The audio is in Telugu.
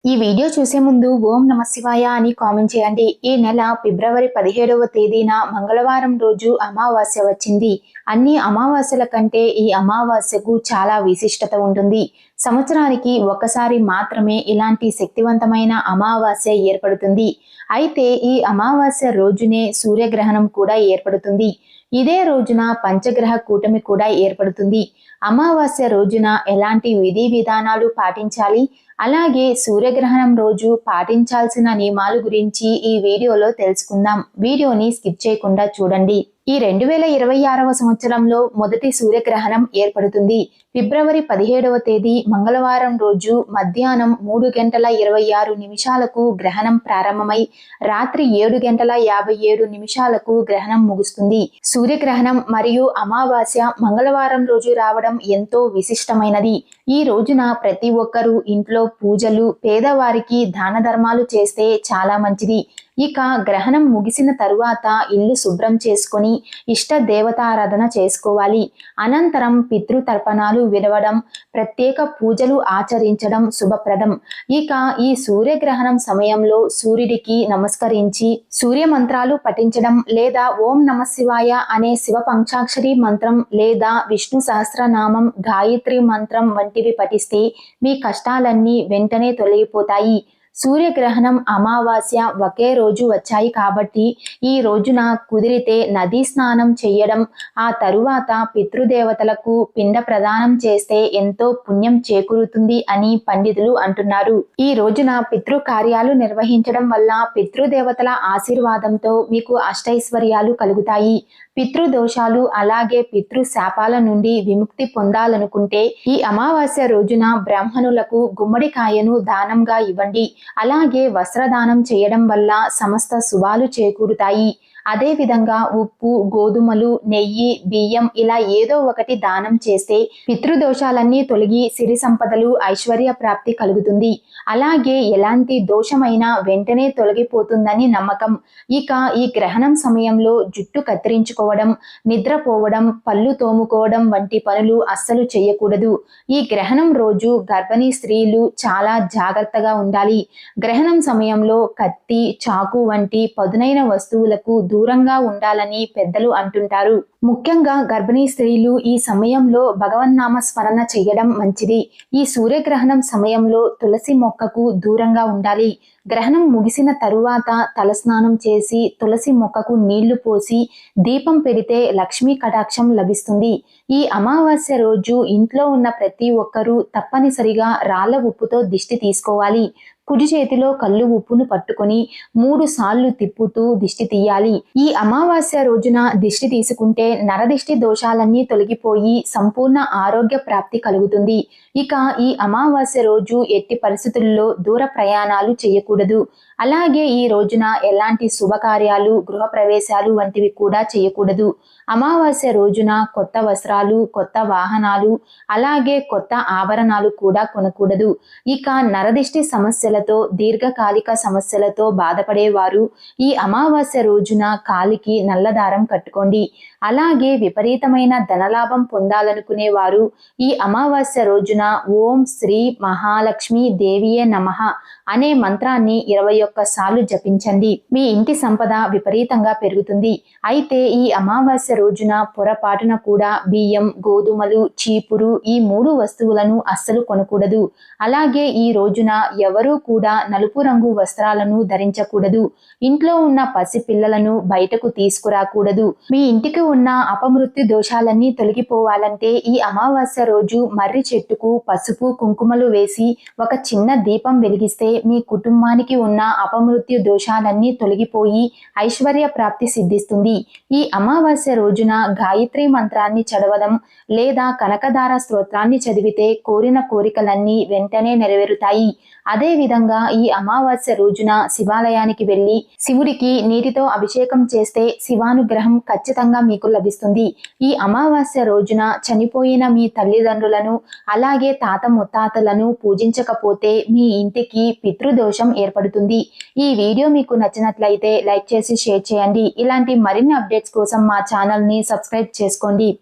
ఈ వీడియో చూసే ముందు ఓం నమ శివాయ అని కామెంట్ చేయండి. ఈ నెల ఫిబ్రవరి 17వ తేదీన మంగళవారం రోజు అమావాస్య వచ్చింది. అన్ని అమావాస్యల కంటే ఈ అమావాస్యకు చాలా విశిష్టత ఉంటుంది. సంవత్సరానికి ఒక్కసారి మాత్రమే ఇలాంటి శక్తివంతమైన అమావాస్య ఏర్పడుతుంది. అయితే ఈ అమావాస్య రోజునే సూర్యగ్రహణం కూడా ఏర్పడుతుంది. ఇదే రోజున పంచగ్రహ కూటమి కూడా ఏర్పడుతుంది. అమావాస్య రోజున ఎలాంటి విధి విధానాలు పాటించాలి, అలాగే సూర్యగ్రహణం రోజు పాటించాల్సిన నియమాల గురించి ఈ వీడియోలో తెలుసుకుందాం. వీడియోని స్కిప్ చేయకుండా చూడండి. ఈ 2026వ సంవత్సరంలో మొదటి సూర్యగ్రహణం ఏర్పడుతుంది. ఫిబ్రవరి 17వ తేదీ మంగళవారం రోజు మధ్యాహ్నం 3:26 గ్రహణం ప్రారంభమై రాత్రి 7:57 గ్రహణం ముగుస్తుంది. సూర్యగ్రహణం మరియు అమావాస్య మంగళవారం రోజు రావడం ఎంతో విశిష్టమైనది. ఈ రోజున ప్రతి ఒక్కరూ ఇంట్లో పూజలు, పేదవారికి దాన ధర్మాలు చేస్తే చాలా మంచిది. ఇక గ్రహణం ముగిసిన తరువాత ఇల్లు శుభ్రం చేసుకొని ఇష్ట దేవతారాధన చేసుకోవాలి. అనంతరం పితృతర్పణాలు విడవడం, ప్రత్యేక పూజలు ఆచరించడం శుభప్రదం. ఇక ఈ సూర్యగ్రహణం సమయంలో సూర్యుడికి నమస్కరించి సూర్య మంత్రాలు పఠించడం లేదా ఓం నమ శివాయ అనే శివ పంచాక్షరి మంత్రం లేదా విష్ణు సహస్రనామం, గాయత్రి మంత్రం వంటివి పఠిస్తే మీ కష్టాలన్నీ వెంటనే తొలగిపోతాయి. సూర్యగ్రహణం, అమావాస్య ఒకే రోజు వచ్చాయి కాబట్టి ఈ రోజున కుదిరితే నదీ స్నానం చేయడం, ఆ తరువాత పితృదేవతలకు పిండ ప్రదానం చేస్తే ఎంతో పుణ్యం చేకూరుతుంది అని పండితులు అంటున్నారు. ఈ రోజున పితృ కార్యాలు నిర్వహించడం వల్ల పితృదేవతల ఆశీర్వాదంతో మీకు అష్టైశ్వర్యాలు కలుగుతాయి. పితృదోషాలు అలాగే పితృ శాపాల నుండి విముక్తి పొందాలనుకుంటే ఈ అమావాస్య రోజున బ్రాహ్మణులకు గుమ్మడికాయను దానంగా ఇవ్వండి. అలాగే వస్త్రదానం చేయడం వల్ల సమస్త శుభాలు చేకూరుతాయి. అదేవిధంగా ఉప్పు, గోధుమలు, నెయ్యి, బియ్యం ఇలా ఏదో ఒకటి దానం చేస్తే పితృదోషాలన్నీ తొలగి సిరి సంపదలు, ఐశ్వర్య ప్రాప్తి కలుగుతుంది. అలాగే ఎలాంటి దోషమైనా వెంటనే తొలగిపోతుందని నమ్మకం. ఇక ఈ గ్రహణం సమయంలో జుట్టు కత్తిరించుకోవడం, నిద్రపోవడం, పళ్ళు తోముకోవడం వంటి పనులు అస్సలు చేయకూడదు. ఈ గ్రహణం రోజు గర్భిణీ స్త్రీలు చాలా జాగ్రత్తగా ఉండాలి. గ్రహణం సమయంలో కత్తి, చాకు వంటి పదునైన వస్తువులకు దూరంగా ఉండాలని పెద్దలు అంటుంటారు. ముఖ్యంగా గర్భిణీ స్త్రీలు ఈ సమయంలో భగవన్నామ స్మరణ చేయడం మంచిది. ఈ సూర్యగ్రహణం సమయంలో తులసి మొక్కకు దూరంగా ఉండాలి. గ్రహణం ముగిసిన తరువాత తలస్నానం చేసి తులసి మొక్కకు నీళ్లు పోసి దీపం పెడితే లక్ష్మీ కటాక్షం లభిస్తుంది. ఈ అమావాస్య రోజు ఇంట్లో ఉన్న ప్రతి ఒక్కరూ తప్పనిసరిగా రాళ్ల ఉప్పుతో దిష్టి తీసుకోవాలి. కుడి చేతిలో కళ్ళు ఉప్పును పట్టుకొని 3 సార్లు తిప్పుతూ దిష్టి తీయాలి. ఈ అమావాస్య రోజున దిష్టి తీసుకుంటే నరదిష్టి దోషాలన్నీ తొలగిపోయి సంపూర్ణ ఆరోగ్య ప్రాప్తి కలుగుతుంది. ఇక ఈ అమావాస్య రోజు ఎట్టి పరిస్థితుల్లో దూర ప్రయాణాలు చేయకూడదు. అలాగే ఈ రోజున ఎలాంటి శుభకార్యాలు, గృహ ప్రవేశాలు వంటివి కూడా చేయకూడదు. అమావాస్య రోజున కొత్త వస్త్రాలు, కొత్త వాహనాలు, అలాగే కొత్త ఆభరణాలు కూడా కొనకూడదు. ఇక నరదిష్టి సమస్యలతో, దీర్ఘకాలిక సమస్యలతో బాధపడేవారు ఈ అమావాస్య రోజున కాలికి నల్లదారం కట్టుకోండి. అలాగే విపరీతమైన ధనలాభం పొందాలనుకునేవారు ఈ అమావాస్య రోజున ఓం శ్రీ మహాలక్ష్మి దేవియే నమః అనే మంత్రాన్ని 21 సార్లు జపించండి. మీ ఇంటి సంపద విపరీతంగా పెరుగుతుంది. అయితే ఈ అమావాస్య రోజున పొరపాటున కూడా బియ్యం, గోధుమలు, చీపురు ఈ 3 వస్తువులను అస్సలు కొనకూడదు. అలాగే ఈ రోజున ఎవరూ కూడా నలుపు రంగు వస్త్రాలను ధరించకూడదు. ఇంట్లో ఉన్న పసిపిల్లలను బయటకు తీసుకురాకూడదు. మీ ఇంటికి ఉన్న అపమృత్యు దోషాలన్నీ తొలగిపోవాలంటే ఈ అమావాస్య రోజు మర్రి చెట్టుకు పసుపు, కుంకుమలు వేసి ఒక చిన్న దీపం వెలిగిస్తే మీ కుటుంబానికి ఉన్న అపమృత్యు దోషాలన్నీ తొలగిపోయి ఐశ్వర్య ప్రాప్తి సిద్ధిస్తుంది. ఈ అమావాస్య రోజున గాయత్రి మంత్రాన్ని చదవడం లేదా కనకదార స్తోత్రాన్ని చదివితే కోరిన కోరికలన్నీ వెంటనే నెరవేరుతాయి. అదే విధంగా ఈ అమావాస్య రోజున శివాలయానికి వెళ్లి శివుడికి నీటితో అభిషేకం చేస్తే శివానుగ్రహం ఖచ్చితంగా మీకు లభిస్తుంది. ఈ అమావాస్య రోజున చనిపోయిన మీ తల్లిదండ్రులను అలాగే తాత ముత్తాతలను పూజించకపోతే మీ ఇంటికి పితృదోషం ఏర్పడుతుంది. ఈ వీడియో మీకు నచ్చినట్లయితే లైక్ చేసి షేర్ చేయండి. ఇలాంటి మరిన్ని అప్డేట్స్ కోసం మా ఛానల్ని సబ్స్క్రైబ్ చేసుకోండి.